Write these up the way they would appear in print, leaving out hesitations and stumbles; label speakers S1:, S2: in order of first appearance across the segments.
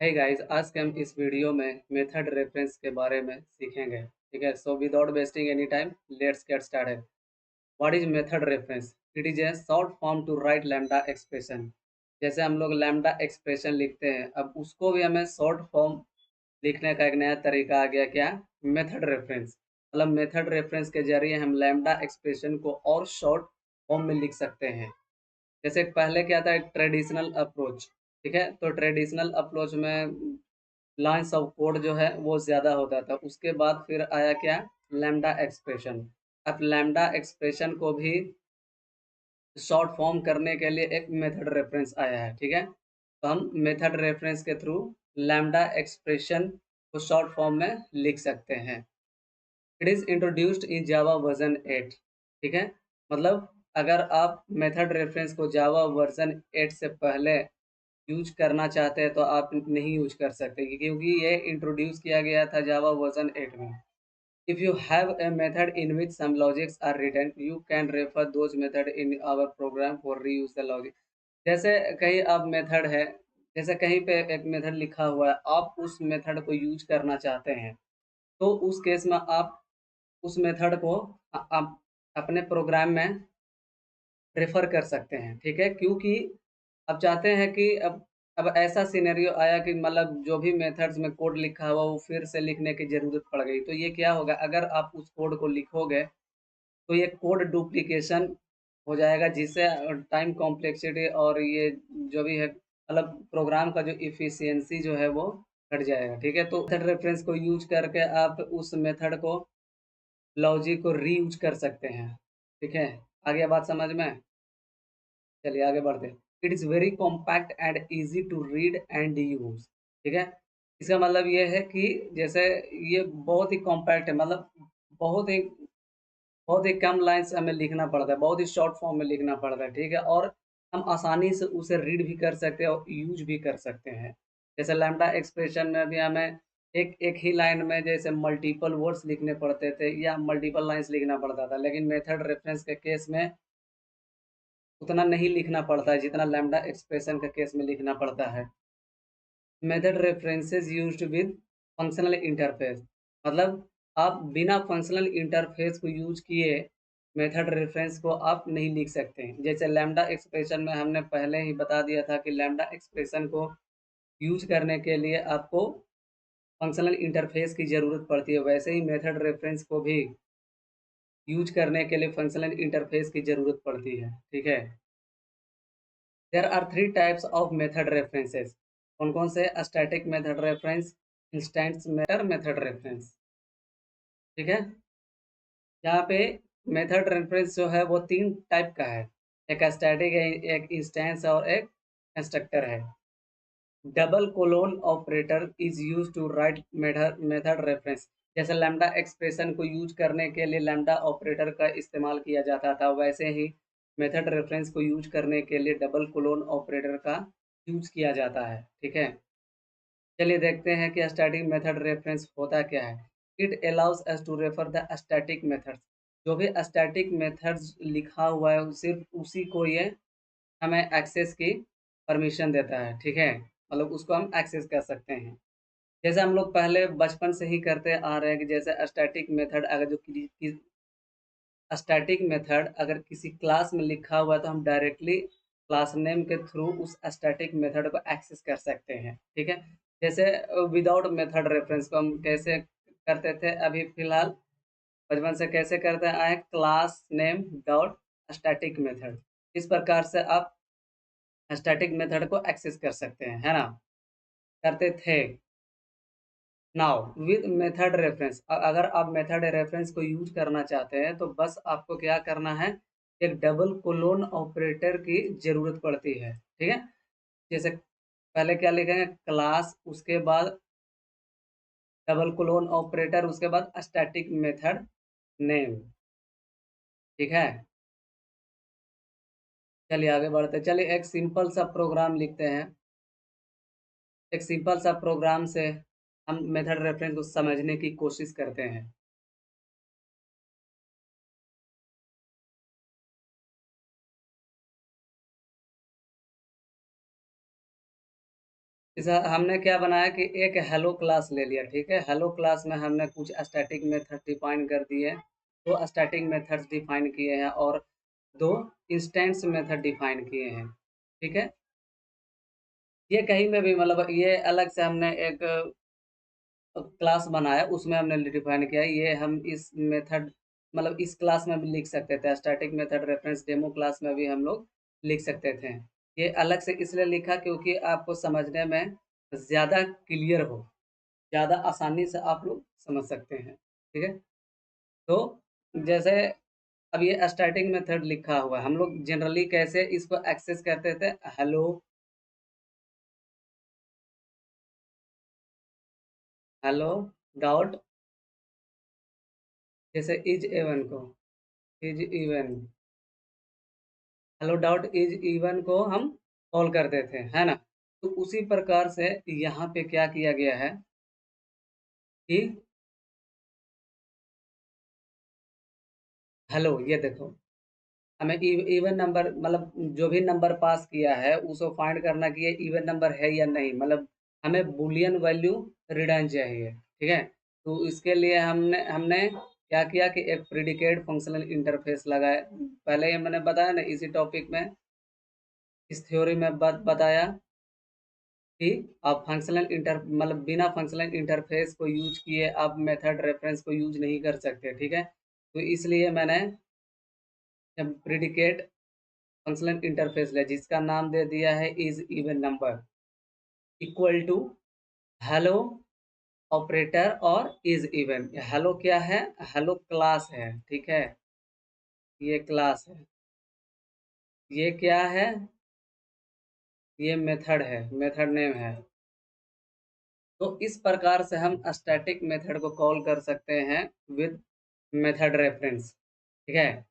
S1: Hey guys, आज के हम इस वीडियो में मेथड रेफरेंस के बारे में सीखेंगे। ठीक है, so without wasting any time let's get started. What is method reference? It is a short form to write lambda expression. जैसे हम लोग लैम्डा एक्सप्रेशन लिखते हैं, अब उसको भी हमें शॉर्ट फॉर्म लिखने का एक नया तरीका आ गया। क्या? Method reference. मतलब मेथड रेफरेंस के जरिए हम लैम्डा एक्सप्रेशन को और शॉर्ट फॉर्म में लिख सकते हैं। जैसे पहले क्या था, एक ट्रेडिशनल अप्रोच। ठीक है, तो ट्रेडिशनल अप्रोच में लाइन्स ऑफ कोड जो है वो ज़्यादा होता था। उसके बाद फिर आया क्या? Lambda expression. अब लैम्डा एक्सप्रेशन को भी शॉर्ट फॉर्म करने के लिए एक मेथड रेफरेंस आया है। ठीक है, तो हम मेथड रेफरेंस के थ्रू लैम्डा एक्सप्रेशन को शॉर्ट फॉर्म में लिख सकते हैं। It is introduced in Java version 8। ठीक है, मतलब अगर आप मेथड रेफरेंस को जावा वर्जन 8 से पहले यूज करना चाहते हैं तो आप नहीं यूज कर सकते, क्योंकि ये इंट्रोड्यूस किया गया था जावा वर्जन 8 में। If you have a method in which some logics are written, you can refer those method in our program for reuse the logic। जैसे कहीं अब मेथड है, जैसे कहीं पे एक मेथड लिखा हुआ है, आप उस मेथड को यूज करना चाहते हैं, तो उस केस में आप उस मेथड को आप अपने प्रोग्राम में रेफर कर सकते हैं। ठीक है, क्योंकि अब चाहते हैं कि अब ऐसा सिनेरियो आया कि मतलब जो भी मेथड्स में कोड लिखा हुआ वो फिर से लिखने की ज़रूरत पड़ गई, तो ये क्या होगा, अगर आप उस कोड को लिखोगे तो ये कोड डुप्लीकेशन हो जाएगा, जिससे टाइम कॉम्प्लेक्सिटी और ये जो भी है मतलब प्रोग्राम का जो इफ़िशियंसी जो है वो घट जाएगा। ठीक है, तो मेथड रेफरेंस को यूज करके आप उस मेथड को लॉजिक को रीयूज कर सकते हैं। ठीक है, आ गया बात समझ में? चलिए आगे बढ़ते हैं। It is very compact and easy to read and use. ठीक है? इसका मतलब ये है कि जैसे ये बहुत ही कॉम्पैक्ट है, मतलब बहुत ही बहुत ही कम लाइन्स हमें लिखना पड़ता है, बहुत ही शॉर्ट फॉर्म में लिखना पड़ता है। ठीक है? और हम आसानी से उसे रीड भी कर सकते हैं और यूज़ भी कर सकते हैं। जैसे लैम्डा एक्सप्रेशन में भी हमें एक एक ही लाइन में जैसे मल्टीपल वर्ड्स लिखने पड़ते थे या मल्टीपल लाइन्स लिखना पड़ता था, लेकिन मेथड रेफरेंस के केस में उतना नहीं लिखना पड़ता है जितना लैम्डा एक्सप्रेशन के केस में लिखना पड़ता है। Method references used with functional interface. मतलब आप बिना फंक्शनल इंटरफेस को यूज किए मेथड रेफरेंस को आप नहीं लिख सकते हैं। जैसे लैम्डा एक्सप्रेशन में हमने पहले ही बता दिया था कि लैम्डा एक्सप्रेशन को यूज करने के लिए आपको फंक्शनल इंटरफेस की ज़रूरत पड़ती है, वैसे ही मेथड रेफरेंस को भी यूज करने के लिए फंक्शनल इंटरफेस की ज़रूरत पड़ती है। ठीक है, there are three types of method references. कौन कौन से? Static method reference, instance method reference. ठीक है, यहाँ पे मेथड रेफरेंस जो है वो तीन टाइप का है। एक स्टैटिक है, एक इंस्टेंस और एक कंस्ट्रक्टर है। Double colon operator is use to write method reference. जैसे लैम्डा एक्सप्रेशन को यूज करने के लिए लैम्डा ऑपरेटर का इस्तेमाल किया जाता था, वैसे ही मेथड रेफरेंस को यूज करने के लिए डबल कोलोन ऑपरेटर का यूज किया जाता है। ठीक है, चलिए देखते हैं कि स्टैटिक मेथड रेफरेंस होता क्या है। It allows us to refer the static methods. जो भी स्टैटिक मेथड्स लिखा हुआ है सिर्फ उसी को ये हमें एक्सेस की परमिशन देता है। ठीक है, मतलब उसको हम एक्सेस कर सकते हैं। जैसे हम लोग पहले बचपन से ही करते आ रहे हैं कि जैसे स्टैटिक मेथड अगर स्टैटिक मेथड अगर किसी क्लास में लिखा हुआ है तो हम डायरेक्टली क्लास नेम के थ्रू उस स्टैटिक मेथड को एक्सेस कर सकते हैं। ठीक है, जैसे विदाउट मेथड रेफरेंस को हम कैसे करते थे, अभी फिलहाल बचपन से कैसे करते आए हैं, class name dot static method. इस प्रकार से आप स्टैटिक मेथड को एक्सेस कर सकते हैं, है ना? करते थे। नाउ विद मेथड रेफरेंस, अगर आप मेथड रेफरेंस को यूज करना चाहते हैं तो बस आपको क्या करना है, एक डबल कोलोन ऑपरेटर की जरूरत पड़ती है। ठीक है, जैसे पहले क्या लिखेंगे, क्लास, उसके बाद डबल कोलोन ऑपरेटर, उसके बाद स्टैटिक मेथड नेम। ठीक है, चलिए आगे बढ़ते हैं। चलिए एक सिंपल सा प्रोग्राम लिखते हैं। एक सिंपल सा प्रोग्राम से हम मेथड रेफरेंस को समझने की कोशिश करते हैं। हमने क्या बनाया कि एक हेलो क्लास ले लिया, ठीक है। हेलो क्लास में हमने कुछ स्टैटिक मेथड डिफाइन कर दिए, दो स्टैटिक मेथड्स डिफाइन किए हैं और दो इंस्टेंस मेथड डिफाइन किए हैं, ठीक है। ये कहीं में भी मतलब ये अलग से हमने एक क्लास बनाया, उसमें हमने डिफाइन किया। ये हम इस मेथड मतलब इस क्लास में भी लिख सकते थे, static method reference demo class में भी हम लोग लिख सकते थे। ये अलग से इसलिए लिखा क्योंकि आपको समझने में ज़्यादा क्लियर हो, ज़्यादा आसानी से आप लोग समझ सकते हैं, ठीक है। तो जैसे अब ये स्टैटिक मेथड लिखा हुआ है, हम लोग जनरली कैसे इसको एक्सेस करते थे, हेलो हेलो डॉट, जैसे इज इवन को, is even, hello dot is even को हम कॉल करते थे, है ना। तो उसी प्रकार से यहाँ पे क्या किया गया है कि हेलो, ये देखो, हमें इवन नंबर मतलब जो भी नंबर पास किया है उसको फाइंड करना कि ये इवन नंबर है या नहीं, मतलब हमें बूलियन वैल्यू रिटर्न चाहिए, ठीक है। तो इसके लिए हमने हमने क्या किया कि एक प्रिडिकेट फंक्शनल इंटरफेस लगाए। पहले ही मैंने बताया ना इसी टॉपिक में, इस थ्योरी में बताया कि आप फंक्शनल इंटर मतलब बिना फंक्शनल इंटरफेस को यूज किए आप मेथड रेफरेंस को यूज नहीं कर सकते, ठीक है। तो इसलिए मैंने प्रिडिकेट फंक्शनल इंटरफेस लिया जिसका नाम दे दिया है is even number, equal to hello operator और इज इवन। हेलो क्या है, हेलो क्लास है, ठीक है, ये क्लास है। ये क्या है, ये मेथड है, मेथड नेम है। तो इस प्रकार से हम स्टैटिक मेथड को कॉल कर सकते हैं विद मेथड रेफरेंस, ठीक है।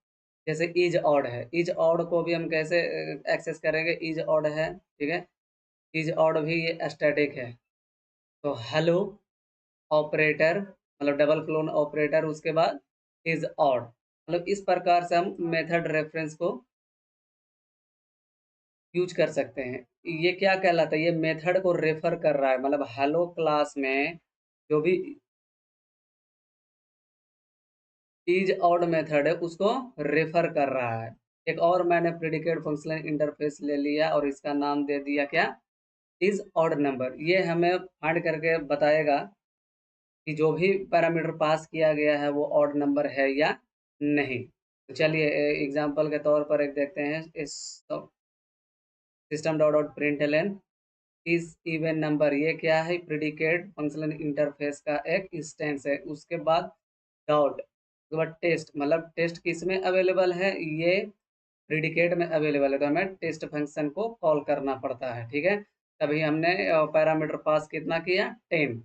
S1: जैसे इज ऑड है, इज ऑड को भी हम कैसे एक्सेस करेंगे, इज ऑड है, ठीक है। इज ऑड भी ये स्टैटिक है। तो हेलो ऑपरेटर मतलब डबल क्लोन ऑपरेटर, उसके बाद इज ऑड, मतलब इस प्रकार से हम मेथड रेफरेंस को यूज कर सकते हैं। ये क्या कहलाता है, ये मेथड को रेफर कर रहा है, मतलब हेलो क्लास में जो भी इज ऑड मेथड है उसको रेफर कर रहा है। एक और मैंने प्रिडिकेट फंक्शनल इंटरफेस ले लिया और इसका नाम दे दिया क्या, इज ऑड नंबर। ये हमें फाइंड करके बताएगा कि जो भी पैरामीटर पास किया गया है वो ऑड नंबर है या नहीं। तो चलिए एग्जांपल के तौर पर एक देखते हैं, इस system dot dot println is even number, ये क्या है, प्रिडिकेट फंक्शनल इंटरफेस का एक इंस्टेंस है। उसके बाद डॉट, उसके बाद टेस्ट, मतलब टेस्ट किस में अवेलेबल है, ये प्रिडिकेट में अवेलेबल है, तो हमें टेस्ट फंक्शन को कॉल करना पड़ता है, ठीक है। तभी हमने पैरामीटर पास कितना किया, 10।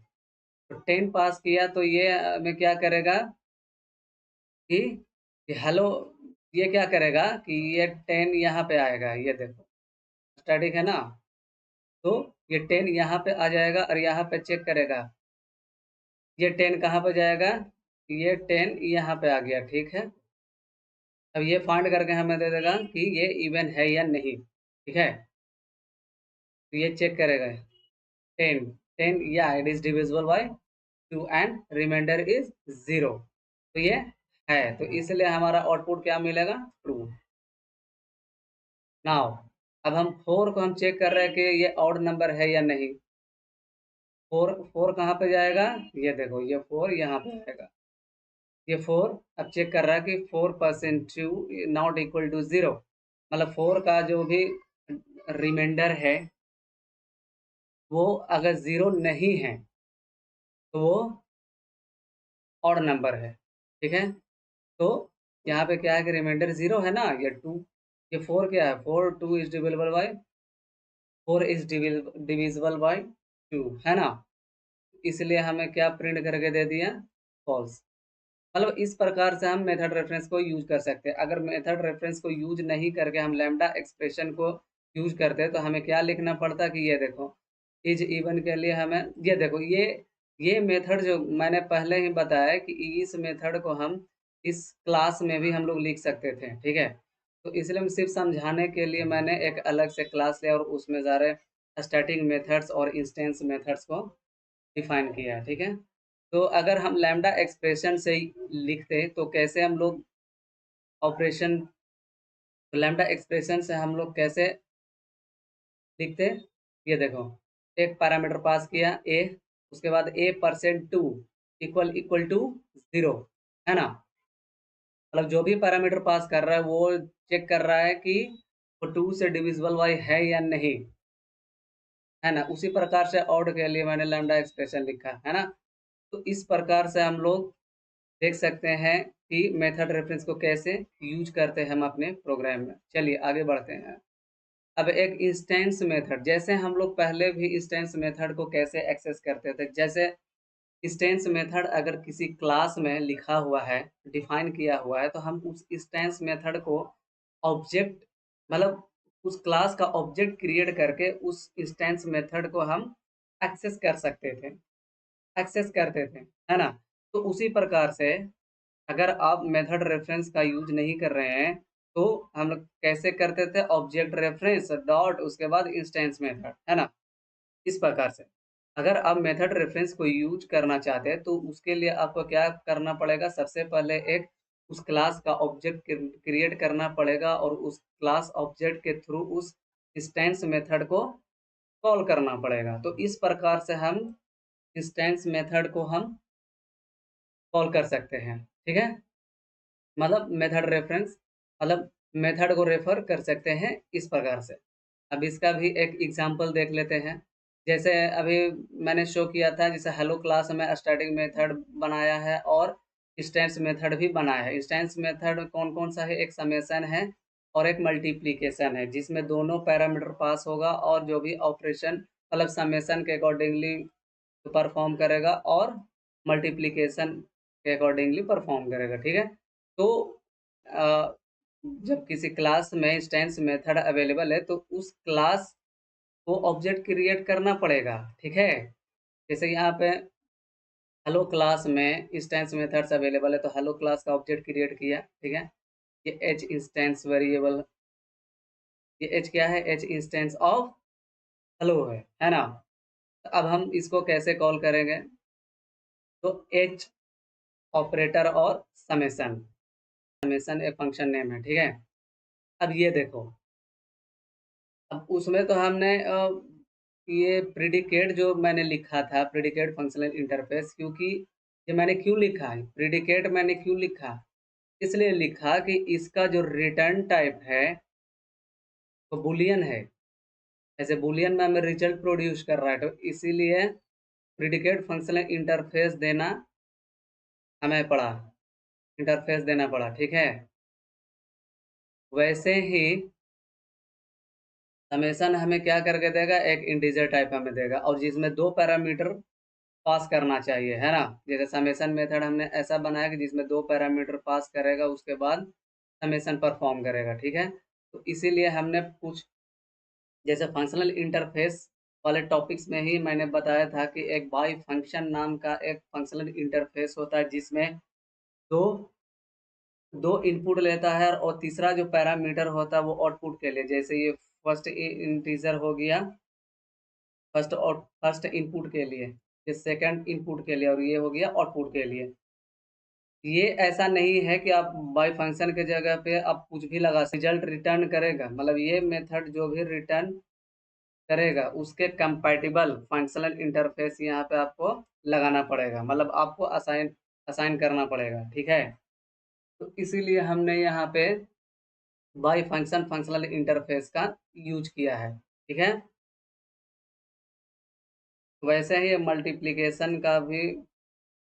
S1: तो 10 पास किया तो ये हमें क्या करेगा कि हेलो, ये क्या करेगा कि ये 10 यहाँ पे आएगा, ये देखो स्टैटिक है ना। तो ये 10 यहाँ पे आ जाएगा और यहाँ पे चेक करेगा, ये 10 कहाँ पे जाएगा, ये 10 यहाँ पे आ गया, ठीक है। अब ये फाइंड करके हमें दे देगा कि ये इवन है या नहीं, ठीक है। तो ये चेक करेगा 10, 10 या it is divisible by 2 and remainder is 0। तो ये है, तो इसलिए हमारा आउटपुट क्या मिलेगा, ट्रू। नाउ अब हम 4 को हम चेक कर रहे हैं कि ये ऑड नंबर है या नहीं। 4 4 कहाँ पे जाएगा, ये देखो ये 4 यहाँ पे आएगा। ये 4 अब चेक कर रहा है कि 4% टू नॉट इक्वल टू 0, मतलब 4 का जो भी रिमाइंडर है वो अगर 0 नहीं है तो वो ऑड नंबर है, ठीक है। तो यहाँ पे क्या है कि रिमाइंडर 0 है ना, ये 2, ये 4 क्या है, 4 2 is divisible bye 4 is divisible by 2, है ना। इसलिए हमें क्या प्रिंट करके दे दिया, फॉल्स। मतलब इस प्रकार से हम मेथड रेफरेंस को यूज कर सकते हैं। अगर मेथड रेफरेंस को यूज नहीं करके हम लैम्डा एक्सप्रेशन को यूज करते हैं तो हमें क्या लिखना पड़ता कि ये देखो इज इवन के लिए हमें, ये देखो ये मेथड जो मैंने पहले ही बताया कि इस मेथड को हम इस क्लास में भी हम लोग लिख सकते थे, ठीक है। तो इसलिए हम सिर्फ समझाने के लिए मैंने एक अलग से क्लास लिया और उसमें सारे स्टैटिक मेथड्स और इंस्टेंस मेथड्स को डिफाइन किया है, ठीक है। तो अगर हम लैम्डा एक्सप्रेशन से लिखते तो कैसे हम लोग ऑपरेशन, लैम्डा एक्सप्रेशन से हम लोग कैसे लिखते, ये देखो, एक पैरामीटर पास किया ए, उसके बाद A percent to equal equal to 0, है ना। मतलब जो भी पैरामीटर पास कर रहा है वो चेक कर रहा है कि वो 2 से डिविजिबल बाई है या नहीं, है ना। उसी प्रकार से ऑड के लिए मैंने लैम्डा एक्सप्रेशन लिखा है ना। तो इस प्रकार से हम लोग देख सकते हैं कि मेथड रेफरेंस को कैसे यूज करते हैं हम अपने प्रोग्राम में। चलिए आगे बढ़ते हैं। अब एक इंस्टेंस मेथड, जैसे हम लोग पहले भी इंस्टेंस मेथड को कैसे एक्सेस करते थे, जैसे इंस्टेंस मेथड अगर किसी क्लास में लिखा हुआ है, डिफाइन किया हुआ है, तो हम उस इंस्टेंस मेथड को ऑब्जेक्ट, मतलब उस क्लास का ऑब्जेक्ट क्रिएट करके उस इंस्टेंस मेथड को हम एक्सेस कर सकते थे, एक्सेस करते थे, है ना। तो उसी प्रकार से अगर आप मेथड रेफरेंस का यूज नहीं कर रहे हैं तो हम लोग कैसे करते थे, ऑब्जेक्ट रेफरेंस डॉट उसके बाद इंस्टेंस मेथड, है ना। इस प्रकार से अगर आप मेथड रेफरेंस को यूज करना चाहते हैं तो उसके लिए आपको क्या करना पड़ेगा, सबसे पहले एक उस क्लास का ऑब्जेक्ट क्रिएट करना पड़ेगा और उस क्लास ऑब्जेक्ट के थ्रू उस इंस्टेंस मेथड को कॉल करना पड़ेगा। तो इस प्रकार से हम इंस्टेंस मेथड को हम कॉल कर सकते हैं, ठीक है। मतलब मेथड रेफरेंस, मतलब मेथड को रेफर कर सकते हैं इस प्रकार से। अब इसका भी एक एग्जांपल देख लेते हैं। जैसे अभी मैंने शो किया था, जैसे हेलो क्लास में स्टैटिक मेथड बनाया है और इंस्टेंस मेथड भी बनाया है। इंस्टेंस मेथड कौन कौन सा है, एक समेशन है और एक मल्टीप्लिकेशन है, जिसमें दोनों पैरामीटर पास होगा और जो भी ऑपरेशन मतलब समेशन के अकॉर्डिंगली परफॉर्म करेगा और मल्टीप्लिकेशन के अकॉर्डिंगली परफॉर्म करेगा, ठीक है। तो अ, जब किसी क्लास में इंस्टेंस मेथड अवेलेबल है तो उस क्लास को ऑब्जेक्ट क्रिएट करना पड़ेगा, ठीक है। जैसे यहाँ पे हेलो क्लास में इंस्टेंस मेथड्स अवेलेबल है तो हेलो क्लास का ऑब्जेक्ट क्रिएट किया, ठीक है। ये एच इंस्टेंस वेरिएबल, ये एच क्या है, एच इंस्टेंस ऑफ हेलो है ना। तो अब हम इसको कैसे कॉल करेंगे, तो एच ऑपरेटर और समेशन, समेशन एक फंक्शन नेम है, ठीक है। अब ये देखो, अब उसमें तो हमने ये प्रिडिकेट जो मैंने लिखा था, प्रिडिकेट फंक्शनल इंटरफेस, क्योंकि ये मैंने क्यों लिखा है, प्रिडिकेट मैंने क्यों लिखा, इसलिए लिखा कि इसका जो रिटर्न टाइप है वो बुलियन है। ऐसे बुलियन में हमें रिजल्ट प्रोड्यूस कर रहा है, तो इसीलिए प्रिडिकेट फंक्शनल इंटरफेस देना हमें पड़ा, इंटरफेस देना पड़ा, ठीक है। वैसे ही समेशन हमें क्या करके देगा, एक इंटीजर टाइप हमें देगा और जिसमें 2 पैरामीटर पास करना चाहिए, है ना। जैसे समेशन मेथड हमने ऐसा बनाया कि जिसमें 2 पैरामीटर पास करेगा उसके बाद समेशन परफॉर्म करेगा, ठीक है। तो इसीलिए हमने कुछ, जैसे फंक्शनल इंटरफेस वाले टॉपिक्स में ही मैंने बताया था कि एक बाई फंक्शन नाम का एक फंक्शनल इंटरफेस होता है जिसमें दो दो इनपुट लेता है और तीसरा जो पैरामीटर होता है वो आउटपुट के लिए, जैसे ये फर्स्ट इंटीजर हो गया, फर्स्ट इनपुट के लिए, ये सेकंड इनपुट के लिए और ये हो गया आउटपुट के लिए। ये ऐसा नहीं है कि आप बाय फंक्शन के जगह पे आप कुछ भी लगा, रिजल्ट रिटर्न करेगा, मतलब ये मेथड जो भी रिटर्न करेगा उसके कंपैटिबल फंक्शनल इंटरफेस यहाँ पे आपको लगाना पड़ेगा, मतलब आपको असाइन असाइन करना पड़ेगा, ठीक है। तो इसीलिए हमने यहाँ पे बाय फंक्शन फंक्शनल इंटरफेस का यूज किया है, ठीक है। वैसे ही मल्टीप्लिकेशन का भी,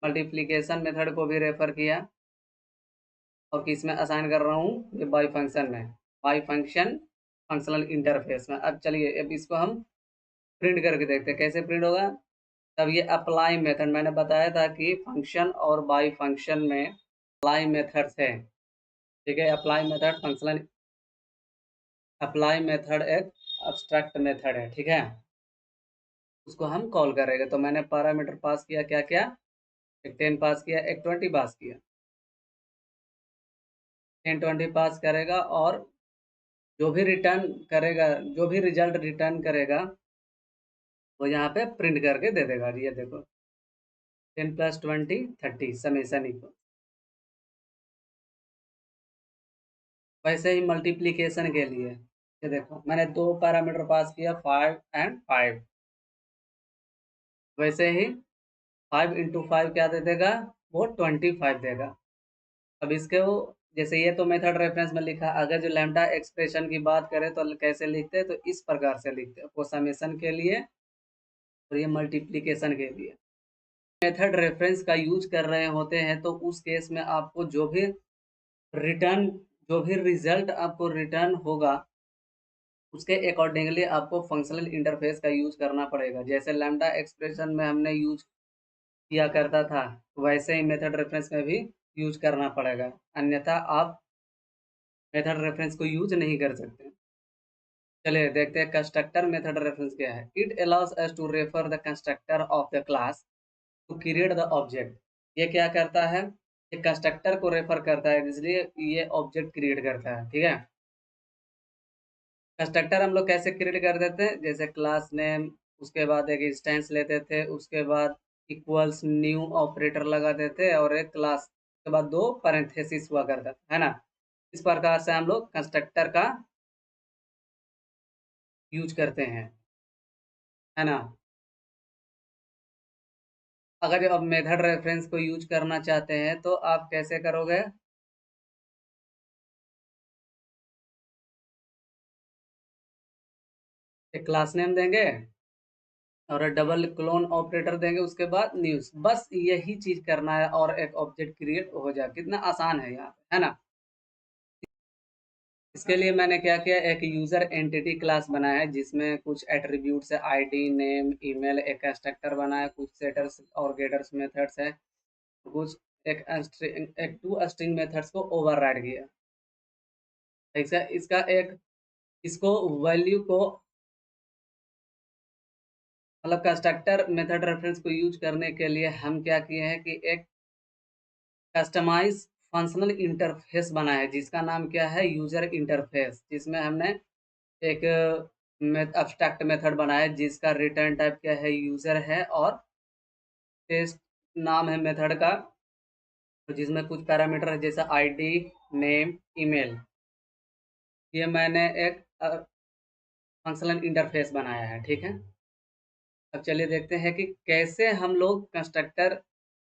S1: मल्टीप्लिकेशन मेथड को भी रेफर किया और किस में असाइन कर रहा हूँ, ये बाई फंक्शन में, बाई फंक्शन फंक्शनल इंटरफेस में। अब चलिए अब इसको हम प्रिंट करके देखते हैं कैसे प्रिंट होगा। तब ये अप्लाई मेथड मैंने बताया था कि फंक्शन और बाई फंक्शन में अप्लाई मेथड्स है, ठीक है। Apply method functional, apply method एक अब्स्ट्रैक्ट मेथड है, ठीक है। उसको हम कॉल करेंगे, तो मैंने पैरामीटर पास किया, क्या क्या, एक 10 पास किया, एक 20 पास किया, 10 20 पास करेगा और जो भी रिटर्न करेगा, जो भी रिजल्ट रिटर्न करेगा वो यहाँ पे प्रिंट करके दे देगा। ये देखो 10 + 20 30 समेसन इक्वल। वैसे ही मल्टीप्लीकेशन के लिए ये देखो मैंने दो पैरामीटर पास किया 5 एंड 5। वैसे ही 5 × 5 क्या दे देगा, वो 25 देगा। अब इसके वो जैसे ये तो मेथड रेफरेंस में लिखा, अगर जो लैम्डा एक्सप्रेशन की बात करें तो कैसे लिखते हैं, तो इस प्रकार से लिखते हैं, वो समेशन के लिए और ये मल्टीप्लीकेशन के लिए। मेथड रेफरेंस का यूज कर रहे होते हैं तो उस केस में आपको रिटर्न जो भी रिजल्ट आपको रिटर्न होगा उसके अकॉर्डिंगली आपको फंक्शनल इंटरफेस का यूज करना पड़ेगा। जैसे लैम्डा एक्सप्रेशन में हमने यूज किया करता था, वैसे ही मेथड रेफरेंस में भी यूज करना पड़ेगा, अन्यथा आप मेथड रेफरेंस को यूज नहीं कर सकते। चलिए देखते हैं कंस्ट्रक्टर मेथड रेफरेंस क्या है। It allows us to refer the constructor of the class to create the object. ये क्या करता है, ये कंस्ट्रक्टर को रेफर करता है, इसलिए ये ऑब्जेक्ट क्रिएट करता है। ठीक है, कंस्ट्रक्टर हम लोग कैसे क्रिएट कर देते हैं, जैसे क्लास नेम, उसके बाद एक इंस्टेंस लेते थे, उसके बाद इक्वल्स न्यू ऑपरेटर लगा देते और एक क्लास के बाद दो पैरेंथेसिस हुआ करता है ना। इस प्रकार से हम लोग कंस्ट्रक्टर का यूज करते हैं, है ना। अगर अब मेथड रेफरेंस को यूज करना चाहते हैं तो आप कैसे करोगे, एक क्लास नेम देंगे और डबल क्लोन ऑपरेटर देंगे, उसके बाद न्यूज, बस यही चीज करना है और एक ऑब्जेक्ट क्रिएट हो जाए। कितना आसान है यहाँ पे, है ना। इसके लिए मैंने क्या किया, एक यूजर एंटिटी क्लास बनाया है जिसमें कुछ एट्रीब्यूट्स है, आईडी, नेम, ईमेल, एक कंस्ट्रक्टर बनाया, कुछ सेटर्स और गेटर्स मेथड्स है, कुछ एक टू स्ट्रिंग मेथड्स को ओवरराइड किया। ठीक है, इसका एक इसको वैल्यू को मतलब कंस्ट्रक्टर मेथड रेफरेंस को यूज करने के लिए हम क्या किए हैं कि एक कस्टमाइज फंक्शनल इंटरफेस बनाया है जिसका नाम क्या है, यूजर इंटरफेस, जिसमें हमने एक अब्स्ट्रैक्ट मेथड बनाया है जिसका रिटर्न टाइप क्या है, यूजर है, और टेस्ट नाम है मेथड का, जिसमें कुछ पैरामीटर है जैसे आईडी, नेम, ईमेल। ये मैंने एक फंक्शनल इंटरफेस बनाया है। ठीक है, अब चलिए देखते हैं कि कैसे हम लोग कंस्ट्रक्टर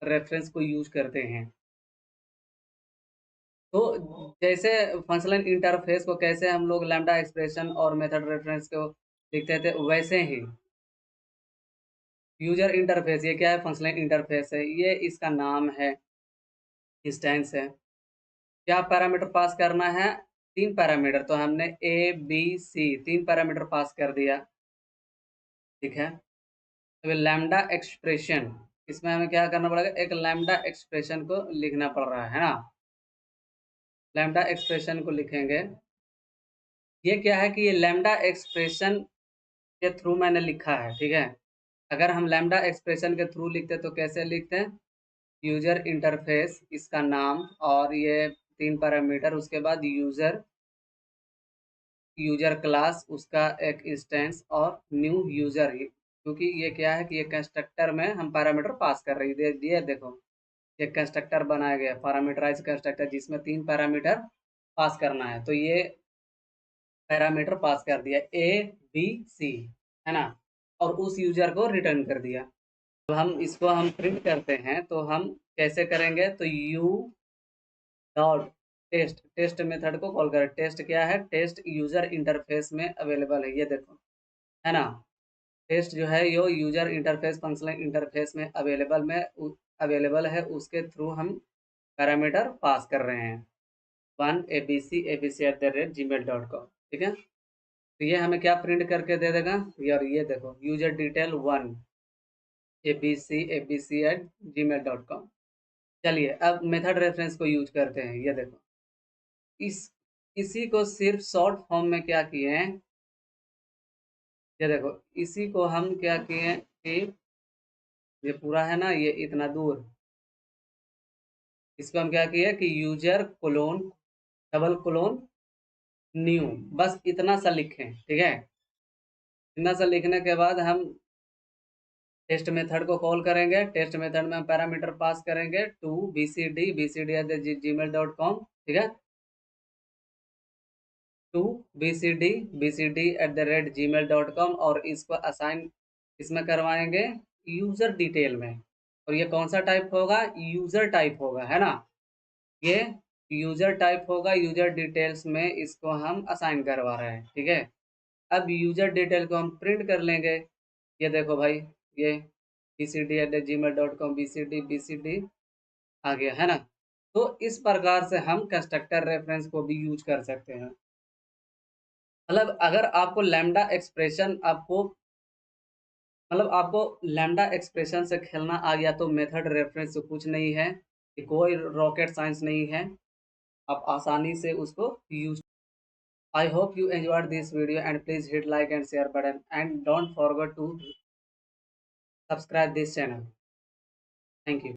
S1: रेफरेंस को यूज करते हैं। तो जैसे फंक्शनल इंटरफेस को कैसे हम लोग लैम्डा एक्सप्रेशन और मेथड रेफरेंस को लिखते थे, वैसे ही यूजर इंटरफेस, ये क्या है, फंक्शनल इंटरफेस है, ये इसका नाम है, इंस्टेंस है। क्या पैरामीटर पास करना है, तीन पैरामीटर, तो हमने ए बी सी तीन पैरामीटर पास कर दिया। ठीक है, तो लैम्डा एक्सप्रेशन, इसमें हमें क्या करना पड़ेगा, एक लैम्डा एक्सप्रेशन को लिखना पड़ रहा है ना। लैम्डा एक्सप्रेशन को लिखेंगे, ये क्या है कि ये लैम्डा एक्सप्रेशन के थ्रू मैंने लिखा है। ठीक है, अगर हम लैम्डा एक्सप्रेशन के थ्रू लिखते तो कैसे लिखते हैं, यूजर इंटरफेस, इसका नाम और ये तीन पैरामीटर, उसके बाद यूजर क्लास, उसका एक इंस्टेंस और न्यू यूजर। क्योंकि ये क्या है कि ये कंस्ट्रक्टर में हम पैरामीटर पास कर रहे हैं, ये देखो ये कंस्ट्रक्टर बनाया गया, पैरामीटराइज कंस्ट्रक्टर, जिसमें तीन पैरामीटर पास करना है, तो ये पैरामीटर पास कर दिया ए बी सी, है ना, और उस यूजर को रिटर्न कर दिया। तो हम इसको हम प्रिंट करते हैं, तो हम कैसे करेंगे, तो U dot test, test method को कॉल करें। टेस्ट क्या है, टेस्ट यूजर इंटरफेस में अवेलेबल है, ये देखो, है ना। टेस्ट जो है यो यूजर इंटरफेस फंक्शनल इंटरफेस में अवेलेबल है, उसके थ्रू हम पैरामीटर पास कर रहे हैं, 1 abc@gmail.com। ठीक है, तो ये हमें क्या प्रिंट करके दे देगा यार, ये देखो यूजर डिटेल 1 abc@gmail.com। चलिए अब मेथड रेफरेंस को यूज करते हैं, ये देखो इस इसी को सिर्फ शॉर्ट फॉर्म में क्या किए हैं, ये देखो इसी को हम क्या किए हैं कि ये पूरा है ना, ये इतना दूर, इसको हम क्या किए कि user clone double clone new, बस इतना सा लिखें। ठीक है, इतना सा लिखने के बाद हम टेस्ट मेथड को कॉल करेंगे। टेस्ट मेथड में हम पैरामीटर पास करेंगे टू bcd@gmail.com, ठीक है, टू bcd@gmail.com, और इसको असाइन इसमें करवाएंगे यूज़र डिटेल में। और ये कौन सा टाइप होगा? यूज़र टाइप होगा, है ना? ये यूज़र टाइप होगा, यूज़र डिटेल्स में इसको हम असाइन करवा रहे हैं, ठीक है। अब यूज़र डिटेल को हम प्रिंट कर लेंगे। ये देखो भाई, ये bcd@gmail.com, bcd आ गया, है ना? तो इस प्रकार से हम कंस्ट्रक्टर रेफरेंस को भी यूज कर सकते हैं। मतलब अगर आपको लैम्डा एक्सप्रेशन आपको लैम्डा एक्सप्रेशन से खेलना आ गया तो मेथड रेफरेंस से कुछ नहीं है, कि कोई रॉकेट साइंस नहीं है, आप आसानी से उसको use. I hope you enjoyed this video and please hit like and share button and don't forget to subscribe this channel. Thank you.